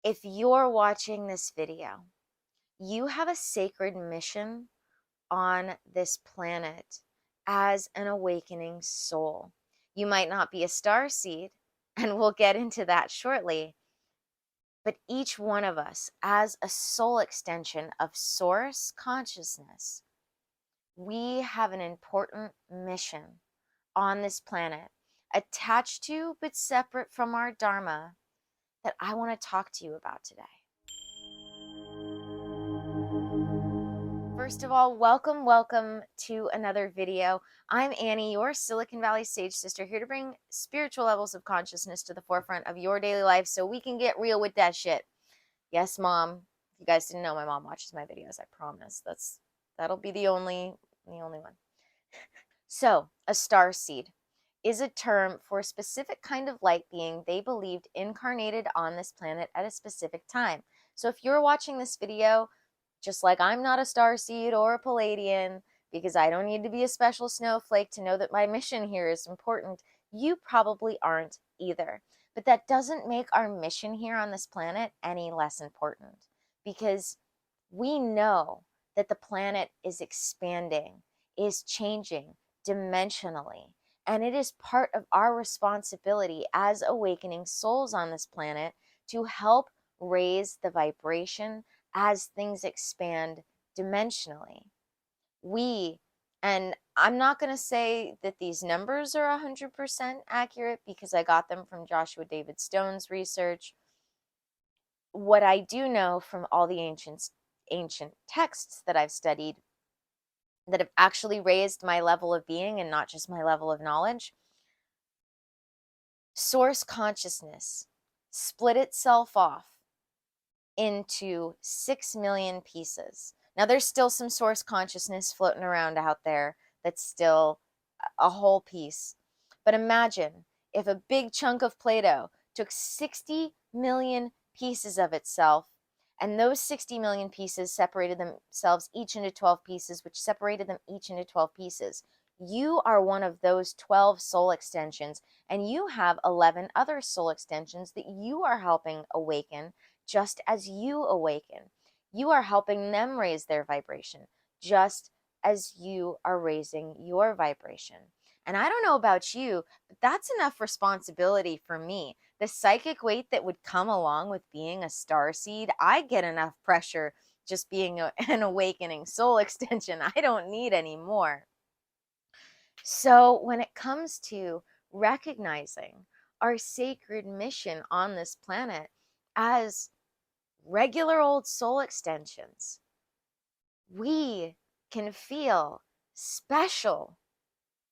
If you're watching this video, you have a sacred mission on this planet as an awakening soul. You might not be a starseed, and we'll get into that shortly, but each one of us, as a soul extension of source consciousness, we have an important mission on this planet, attached to but separate from our Dharma, that I want to talk to you about today. First of all, welcome to another video. I'm Annie, your Silicon Valley Sage Sister, here to bring spiritual levels of consciousness to the forefront of your daily life so we can get real with that shit. Yes, Mom. If you guys didn't know, my mom watches my videos, I promise. That'll be the only one. So, a starseed is a term for a specific kind of light being they believed incarnated on this planet at a specific time. So if you're watching this video, just like I'm not a starseed or a Palladian, because I don't need to be a special snowflake to know that my mission here is important, you probably aren't either. But that doesn't make our mission here on this planet any less important, because we know that the planet is expanding, is changing dimensionally, and it is part of our responsibility as awakening souls on this planet to help raise the vibration as things expand dimensionally. And I'm not going to say that these numbers are 100% accurate because I got them from Joshua David Stone's research. What I do know from all the ancient texts that I've studied that have actually raised my level of being and not just my level of knowledge, source consciousness split itself off into 6 million pieces. Now, there's still some source consciousness floating around out there that's still a whole piece. But imagine if a big chunk of Play-Doh took 60 million pieces of itself, and those 60 million pieces separated themselves each into 12 pieces, which separated them each into 12 pieces. You are one of those 12 soul extensions, and you have 11 other soul extensions that you are helping awaken just as you awaken. You are helping them raise their vibration just as you are raising your vibration. And I don't know about you, but that's enough responsibility for me. The psychic weight that would come along with being a starseed, I get enough pressure just being an awakening soul extension. I don't need any more. So when it comes to recognizing our sacred mission on this planet as regular old soul extensions, we can feel special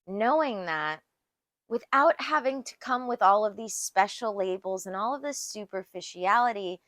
knowing that, without having to come with all of these special labels and all of this superficiality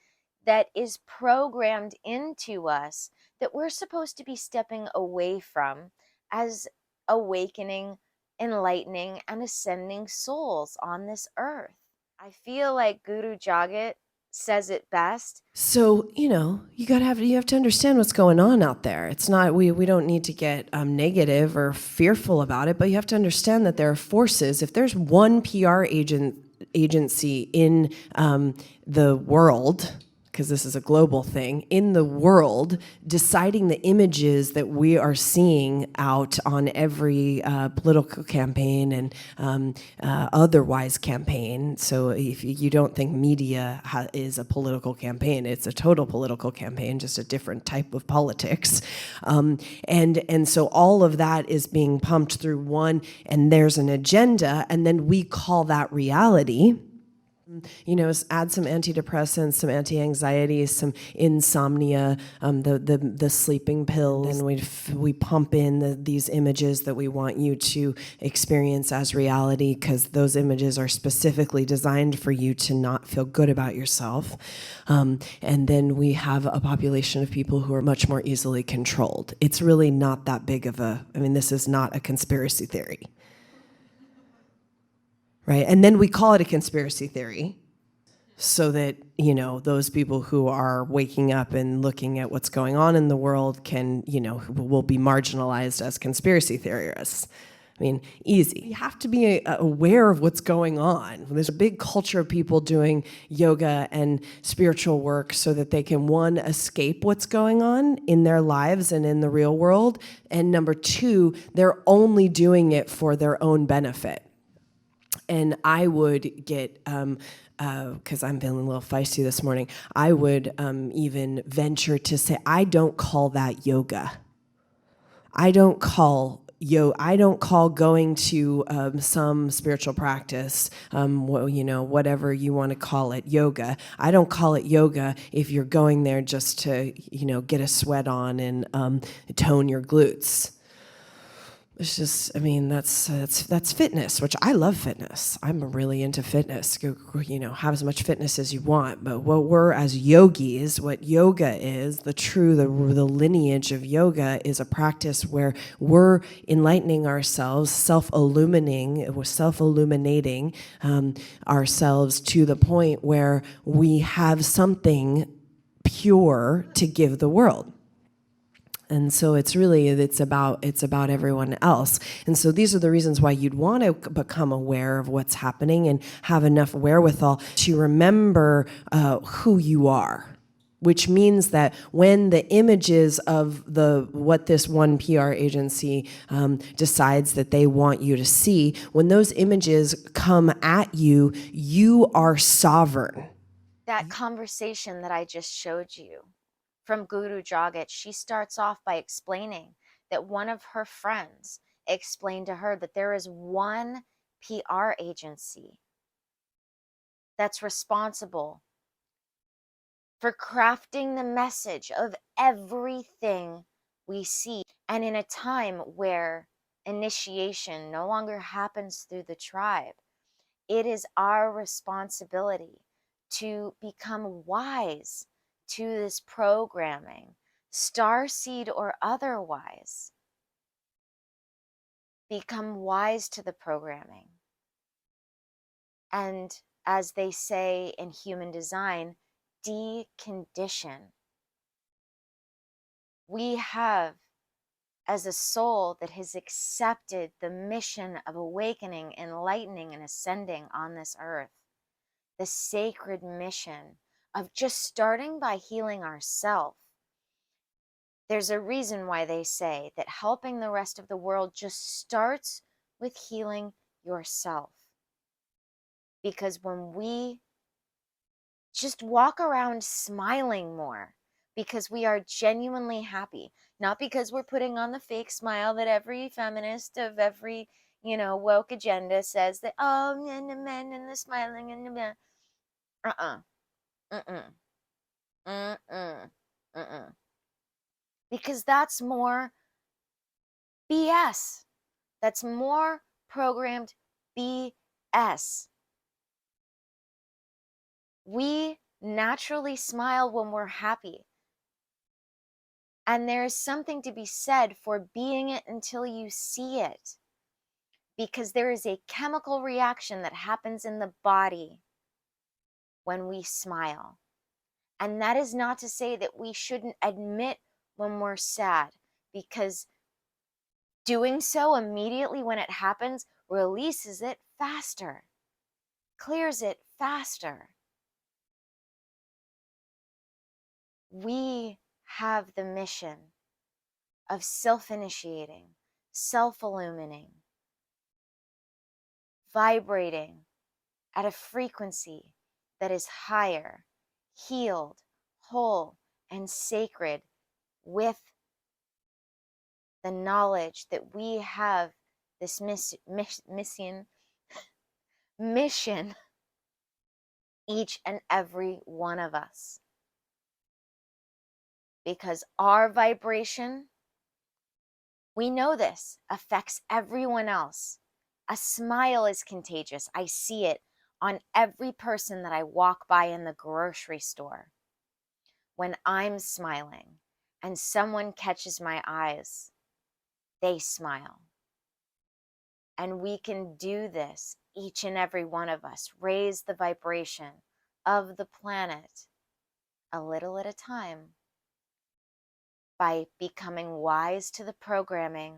that is programmed into us that we're supposed to be stepping away from as awakening, enlightening, and ascending souls on this earth. I feel like Guru Jagat says it best. So, you have to understand what's going on out there. It's not, we don't need to get negative or fearful about it, but you have to understand that there are forces. If there's one PR agency in the world, because this is a global thing, in the world, deciding the images that we are seeing out on every political campaign and otherwise campaign. So if you don't think media is a political campaign, it's a total political campaign, just a different type of politics. And so all of that is being pumped through one, and there's an agenda, and then we call that reality. Add some antidepressants, some anti-anxiety, some insomnia, the sleeping pills, and we pump in these images that we want you to experience as reality, because those images are specifically designed for you to not feel good about yourself. And then we have a population of people who are much more easily controlled. It's really not that big of this is not a conspiracy theory. Right? And then we call it a conspiracy theory so that, those people who are waking up and looking at what's going on in the world will be marginalized as conspiracy theorists. I mean, easy. You have to be aware of what's going on. There's a big culture of people doing yoga and spiritual work so that they can, one, escape what's going on in their lives and in the real world. And number two, they're only doing it for their own benefit. And I would get, because I'm feeling a little feisty this morning, I would even venture to say, I don't call that yoga. I don't call going to some spiritual practice, whatever you want to call it, yoga. I don't call it yoga if you're going there just to, get a sweat on and tone your glutes. It's just, I mean, that's fitness, which I love fitness. I'm really into fitness. Have as much fitness as you want. But what we're as yogis, what yoga is, the lineage of yoga is a practice where we're enlightening ourselves, self-illuminating ourselves to the point where we have something pure to give the world. And so it's about everyone else. And so these are the reasons why you'd want to become aware of what's happening and have enough wherewithal to remember who you are. Which means that when the images of what this one PR agency decides that they want you to see, when those images come at you, you are sovereign. That conversation that I just showed you from Guru Jagat, she starts off by explaining that one of her friends explained to her that there is one PR agency that's responsible for crafting the message of everything we see. And in a time where initiation no longer happens through the tribe, it is our responsibility to become wise to this programming, starseed or otherwise. Become wise to the programming. And as they say in human design, decondition. We have, as a soul that has accepted the mission of awakening, enlightening, and ascending on this earth, the sacred mission of just starting by healing ourselves. There's a reason why they say that helping the rest of the world just starts with healing yourself. Because when we just walk around smiling more, because we are genuinely happy, not because we're putting on the fake smile that every feminist of every, woke agenda says that, oh, and the men and the smiling and the men. Because that's more BS. That's more programmed BS. We naturally smile when we're happy. And there is something to be said for being it until you see it. Because there is a chemical reaction that happens in the body when we smile. And that is not to say that we shouldn't admit when we're sad, because doing so immediately when it happens releases it faster, clears it faster. We have the mission of self-initiating, self-illuminating, vibrating at a frequency that is higher, healed, whole, and sacred, with the knowledge that we have this mission, each and every one of us. Because our vibration, we know this, affects everyone else. A smile is contagious. I see it on every person that I walk by in the grocery store. When I'm smiling and someone catches my eyes, they smile. And we can do this, each and every one of us, raise the vibration of the planet a little at a time by becoming wise to the programming,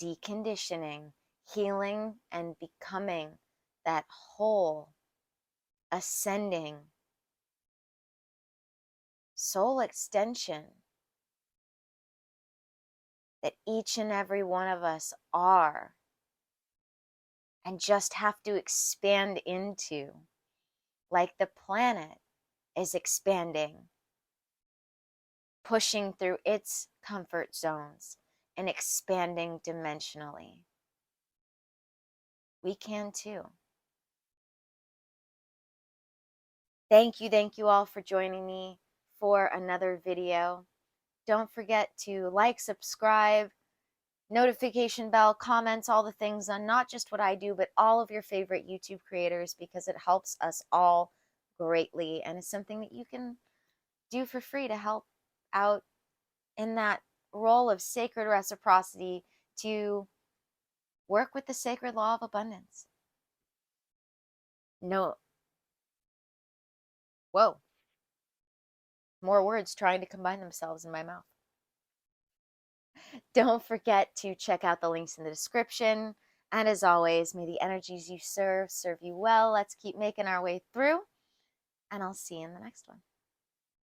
deconditioning, healing and becoming that whole, ascending soul extension that each and every one of us are and just have to expand into, like the planet is expanding, pushing through its comfort zones and expanding dimensionally. We can too. Thank you all for joining me for another video. Don't forget to like, subscribe, notification bell, comments, all the things on not just what I do, but all of your favorite YouTube creators, because it helps us all greatly and is something that you can do for free to help out in that role of sacred reciprocity to work with the sacred law of abundance. No, whoa, more words trying to combine themselves in my mouth. Don't forget to check out the links in the description. And as always, may the energies you serve you well. Let's keep making our way through, and I'll see you in the next one.